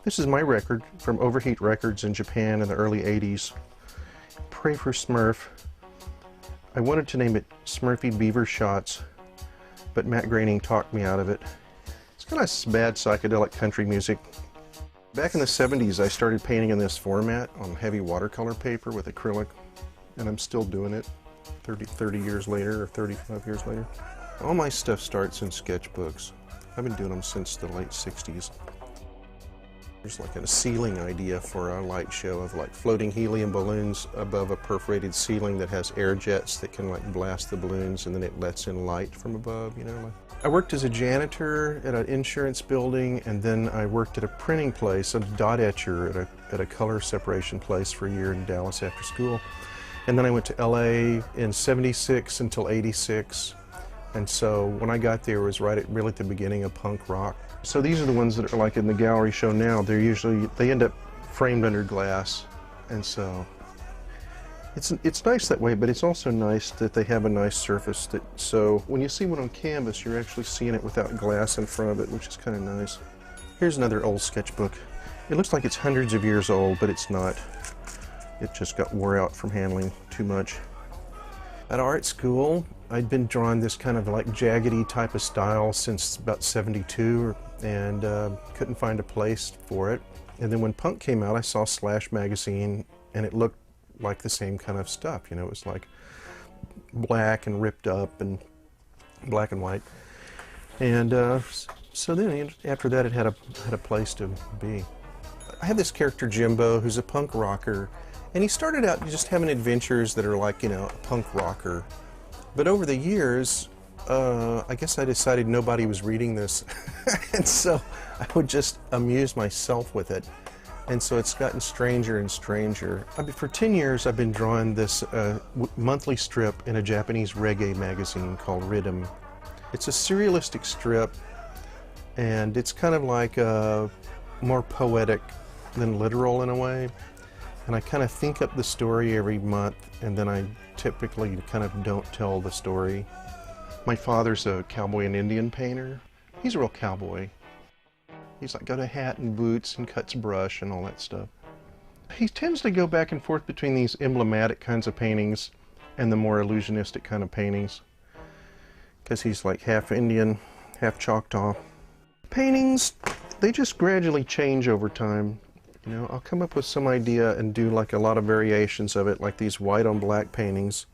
This is my record from Overheat Records in Japan in the early 80s. Pray for Smurf. I wanted to name it Smurfy Beaver Shots, but Matt Groening talked me out of it. It's kind of bad psychedelic country music. Back in the 70s, I started painting in this format on heavy watercolor paper with acrylic, and I'm still doing it 30 years later or 35 years later. All my stuff starts in sketchbooks. I've been doing them since the late 60s. There's like a ceiling idea for a light show of like floating helium balloons above a perforated ceiling that has air jets that can like blast the balloons, and then it lets in light from above, you know. I worked as a janitor at an insurance building, and then I worked at a printing place, a dot etcher at a color separation place for a year in Dallas after school. And then I went to LA in '76 until '86. And so when I got there, it was really at the beginning of punk rock. So these are the ones that are like in the gallery show now. They end up framed under glass. And so it's nice that way, but it's also nice that they have a nice surface. So when you see one on canvas, you're actually seeing it without glass in front of it, which is kind of nice. Here's another old sketchbook. It looks like it's hundreds of years old, but it's not. It just got wore out from handling too much. At art school, I'd been drawing this kind of like jaggedy type of style since about '72, and couldn't find a place for it. And then when punk came out, I saw Slash magazine, and it looked like the same kind of stuff. You know, it was like black and ripped up and black and white. And so then after that, it had a place to be. I have this character Jimbo, who's a punk rocker. And he started out just having adventures that are like, you know, a punk rocker. But over the years, I guess I decided nobody was reading this. And so I would just amuse myself with it. And so it's gotten stranger and stranger. For 10 years, I've been drawing this monthly strip in a Japanese reggae magazine called Rhythm. It's a surrealistic strip, and it's kind of like more poetic than literal in a way. And I kind of think up the story every month, and then I typically kind of don't tell the story. My father's a cowboy and Indian painter. He's a real cowboy. He's like got a hat and boots and cuts brush and all that stuff. He tends to go back and forth between these emblematic kinds of paintings and the more illusionistic kind of paintings, because he's like half Indian, half Choctaw. Paintings, they just gradually change over time. You know, I'll come up with some idea and do like a lot of variations of it, like these white on black paintings,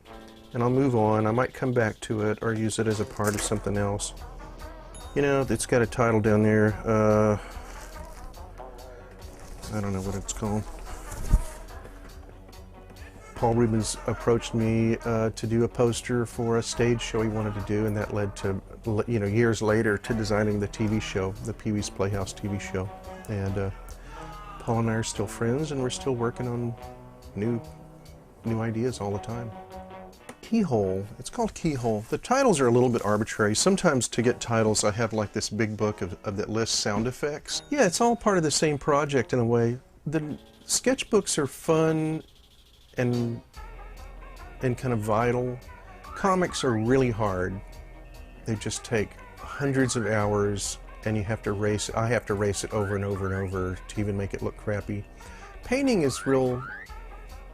and I'll move on. I might come back to it or use it as a part of something else. You know, it's got a title down there. I don't know what it's called. Paul Rubens approached me to do a poster for a stage show he wanted to do, and that led to, you know, years later to designing the TV show, the Pee Wee's Playhouse TV show. And Paul and I are still friends, and we're still working on new ideas all the time. Keyhole, it's called Keyhole. The titles are a little bit arbitrary. Sometimes to get titles, I have like this big book that lists sound effects. Yeah, it's all part of the same project in a way. The sketchbooks are fun and kind of vital. Comics are really hard. They just take hundreds of hours, and you have to I have to race it over and over and over to even make it look crappy. Painting is real,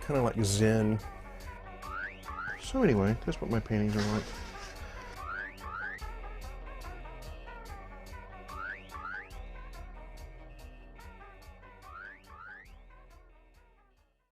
kind of like Zen. So anyway, that's what my paintings are like.